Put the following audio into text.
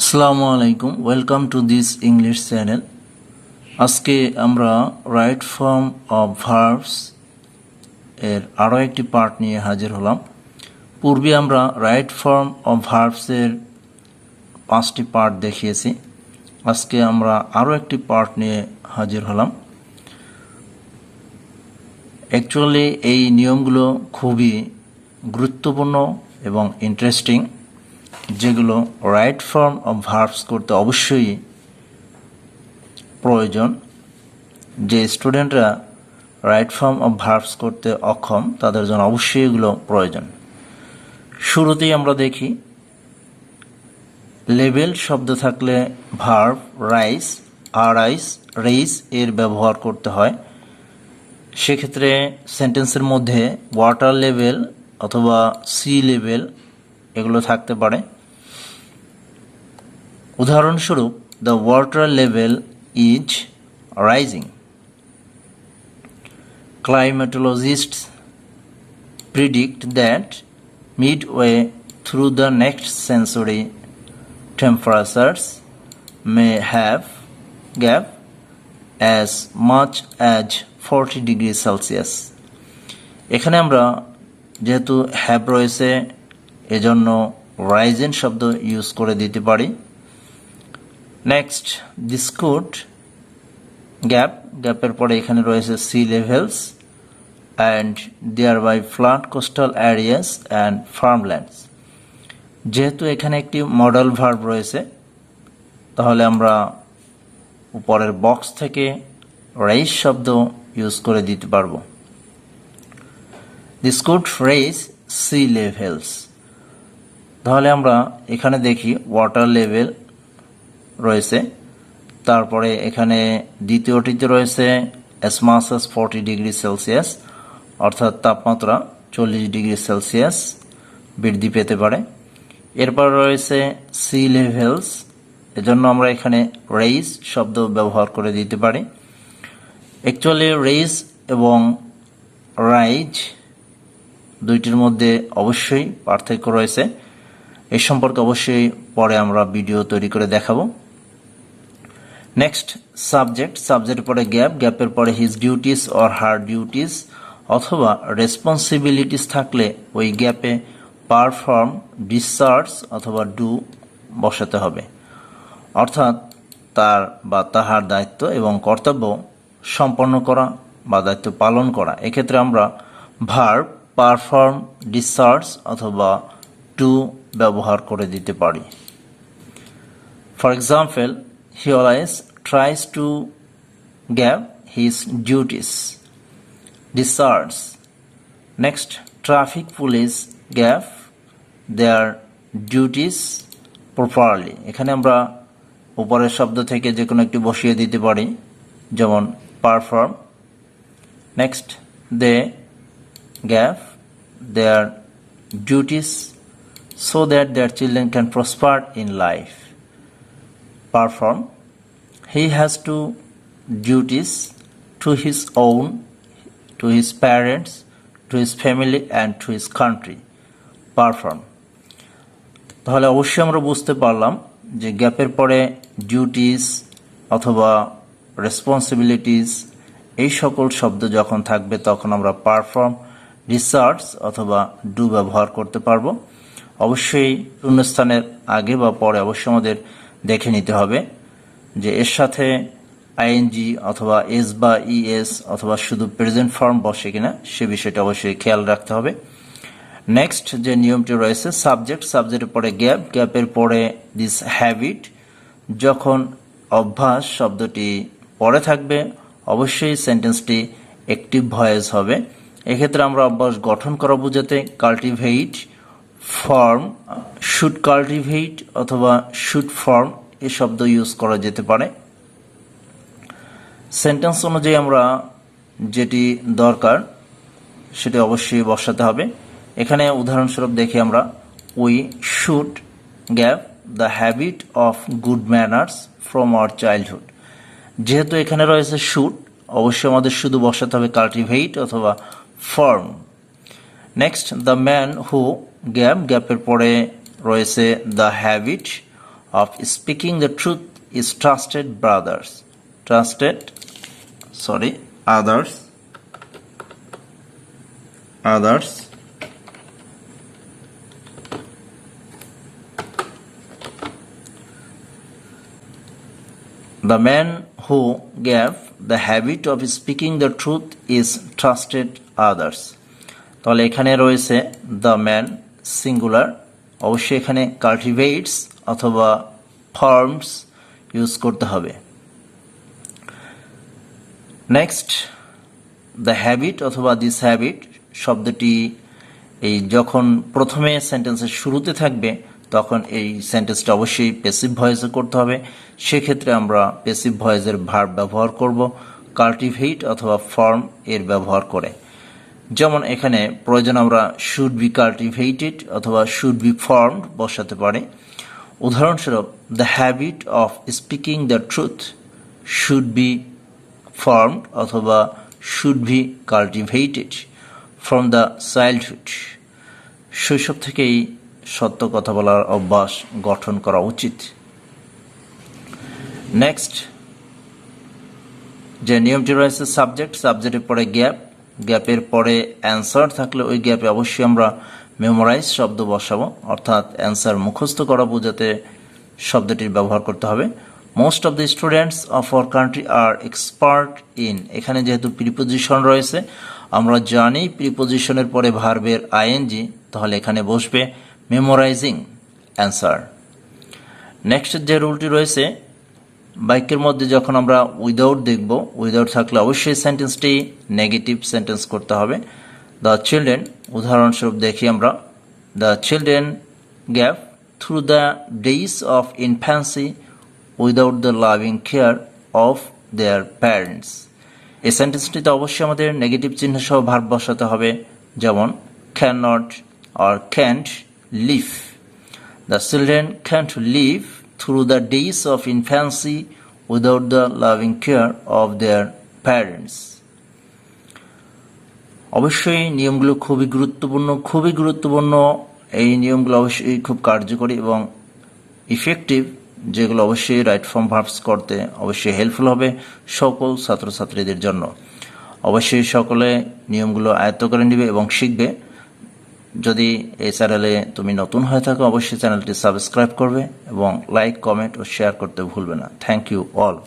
আসসালামু আলাইকুম, welcome to this English channel. আজকে আমরা রাইট ফর্ম অফ ভার্বস এর আরও একটি পার্ট নিয়ে হাজির হলাম। পূর্বে আমরা রাইট ফর্ম অফ ভার্বসের 5টি পার্ট দেখিয়েছি। আজকে আমরা আরও একটি পার্ট নিয়ে হাজির হলাম। অ্যাকচুয়ালি এই নিয়মগুলো খুবই গুরুত্বপূর্ণ এবং ইন্টারেস্টিং, যেগুলো রাইট ফর্ম অফ ভার্বস করতে অবশ্যই প্রয়োজন। যে স্টুডেন্টরা রাইট ফর্ম অফ ভার্বস করতে অক্ষম তাদের জন্য অবশ্যই এগুলো প্রয়োজন। শুরুতেই আমরা দেখি, লেভেল শব্দ থাকলে ভার্ব রাইজ, রেইজ এর ব্যবহার করতে হয়। সেক্ষেত্রে সেন্টেন্সের মধ্যে ওয়াটার লেভেল অথবা সি লেভেল এগুলো থাকতে পারে। উদাহরণস্বরূপ, the water level is rising. Climatologists predict that midway through the next century, temperatures may have gap as much as 40 degrees Celsius. এখানে আমরা যেহেতু হ্যাভ রয়েছে এজন্য রাইজেন শব্দ ইউজ করে দিতে পারি। নেক্সট, দিস কুড গ্যাপের পরে এখানে রয়েছে sea levels and thereby flat coastal areas and farmlands. যেহেতু এখানে একটি মডেল ভার্ব রয়েছে, তাহলে আমরা উপরের বক্স থেকে রাইজ শব্দ ইউজ করে দিতে পারবো। This could raise sea levels. তাহলে আমরা এখানে দেখি ওয়াটার লেভেল রয়েছে, তারপরে এখানে দ্বিতীয়টিতে রয়েছে as much as 40 degree Celsius, অর্থাৎ তাপমাত্রা 40 ডিগ্রি সেলসিয়াস বৃদ্ধি পেতে পারে। এরপর রয়েছে সি লেভেলস, এজন্য আমরা এখানে রেইজ শব্দ ব্যবহার করে দিতে পারি। অ্যাকচুয়ালি রেইজ এবং রাইজ দুইটির মধ্যে অবশ্যই পার্থক্য রয়েছে। এই সম্পর্কে অবশ্যই পরে আমরা ভিডিও তৈরি করে দেখাবো। নেক্সট, সাবজেক্টের পরে গ্যাপের পরে his duties or her duties অথবা রেসপন্সিবিলিটিস থাকলে ওই গ্যাপে পারফর্ম, ডিসচার্জ অথবা ডু বসাতে হবে, অর্থাৎ তার বা তাহার দায়িত্ব এবং কর্তব্য সম্পন্ন করা বা দায়িত্ব পালন করা। এক্ষেত্রে আমরা ভার্ব পারফর্ম, ডিসচার্জ অথবা ডু ব্যবহার করে দিতে পারি। For example, he always tries to give his duties. Discharge. Next, traffic police give their duties properly. এখানে আমরা উপরের শব্দ থেকে যে কোনো একটি বসিয়ে দিতে পারি, যেমন perform. Next, they give their duties so that their children can prosper in life. Perform. He has to duties to his own, to his parents, to his family and to his country. Perform. তাহলে অবশ্যই আমরা বুঝতে পারলাম যে গ্যাপের পরে duties অথবা responsibilities এই সকল শব্দ যখন থাকবে তখন আমরা পারফর্ম, ডিসচার্জ অথবা ডু ব্যবহার করতে পারবো। অবশ্যই শূন্যস্থানের আগে বা পরে অবশ্যই আমাদের দেখে নিতে হবে যে এর সাথে আইএনজি অথবা এস বা ইএস অথবা শুধু প্রেজেন্ট ফর্ম বসে কিনা সে বিষয়টা অবশ্যই খেয়াল রাখতে হবে। নেক্সট যে নিয়মটি রয়েছে, সাবজেক্টের পরে গ্যাপের পরে দিস হ্যাবিট। যখন অভ্যাস শব্দটি পরে থাকবে অবশ্যই সেন্টেন্সটি অ্যাক্টিভ ভয়েস হবে। এক্ষেত্রে আমরা অভ্যাস গঠন করা বোঝাতে কাল্টিভেট, ফর্ম, শুড কাল্টিভেট অথবা শুড ফর্ম এই শব্দ ইউজ করা যেতে পারে। সেন্টেন্স অনুযায়ী আমরা যেটি দরকার সেটি অবশ্যই বসাতে হবে। এখানে উদাহরণস্বরূপ দেখি আমরা, we should gave the habit of good manners from our childhood. যেহেতু এখানে রয়েছে শুড, অবশ্যই আমাদের শুধু বসাতে হবে কাল্টিভেট অথবা form. Next, the man who গ্যাপের পরে রয়েছে the habit of speaking the truth is trusted brothers. Others. The man who gave the habit of speaking the truth is trusted others. তাহলে এখানে রয়েছে the man সিঙ্গুলার, অবশ্যই এখানে cultivates অথবা forms use করতে হবে। নেক্সট, দ্য হ্যাবিট অথবা this habit শব্দটি এই যখন প্রথমে সেন্টেন্সের শুরুতে থাকবে তখন এই সেন্টেন্সটা অবশ্যই প্যাসিভ ভয়েসে করতে হবে। সেক্ষেত্রে আমরা প্যাসিভ ভয়েসের ভার্ব ব্যবহার করব কাল্টিভেট অথবা ফর্ম এর ব্যবহার করে। যেমন এখানে প্রয়োজন আমরা শুড বি কাল্টিভেটেড অথবা শুড বি ফর্মড বসাতে পারি। উদাহরণস্বরূপ, the habit of speaking the truth should be formed অথবা should be cultivated from the childhood. শৈশব থেকেই সত্য কথা বলার অভ্যাস গঠন করা উচিত। নেক্সট যে নিয়মটি রয়েছে সাবজেক্টের পরে গ্যাপের পরে অ্যান্সার থাকলে ওই গ্যাপে অবশ্যই আমরা মেমোরাইজ শব্দ বসাবো, অর্থাৎ অ্যান্সার মুখস্থ করা বোঝাতে শব্দটির ব্যবহার করতে হবে। Most of the students of our country আর এক্সপার্ট ইন, এখানে যেহেতু প্রিপোজিশন রয়েছে আমরা জানি প্রিপোজিশনের পরে ভার্বের আইএনজি, তাহলে এখানে বসবে মেমোরাইজিং অ্যান্সার। নেক্সট যে রুলটি রয়েছে, বাক্যের মধ্যে যখন আমরা উইদাউট দেখব, উইদাউট থাকলে অবশ্যই সেন্টেন্সটি নেগেটিভ সেন্টেন্স করতে হবে। দ্য চিলড্রেন, উদাহরণস্বরূপ দেখি আমরা, the children gave through the days of infancy without the loving care of their parents. এই সেন্টেন্সটিতে অবশ্যই আমাদের নেগেটিভ চিহ্ন সহ ভার্ব বসাতে হবে, যেমন can not or can't live. The children can't live through the days of infancy without the loving care of their parents. অবশ্যই নিয়মগুলো খুবই গুরুত্বপূর্ণ। এই নিয়মগুলো অবশ্যই খুব কার্যকরী এবং ইফেক্টিভ, যেগুলো অবশ্যই রাইট ফর্ম ভার্বস করতে অবশ্যই হেল্পফুল হবে সকল ছাত্রছাত্রীদের জন্য। অবশ্যই সকলে নিয়মগুলো আয়ত্ত করে নেবে এবং শিখবে। যদি এই চ্যানেলে তুমি নতুন হয়ে থাকো অবশ্যই চ্যানেলটি সাবস্ক্রাইব করবে এবং লাইক, কমেন্ট ও শেয়ার করতে ভুলবে না। Thank you all.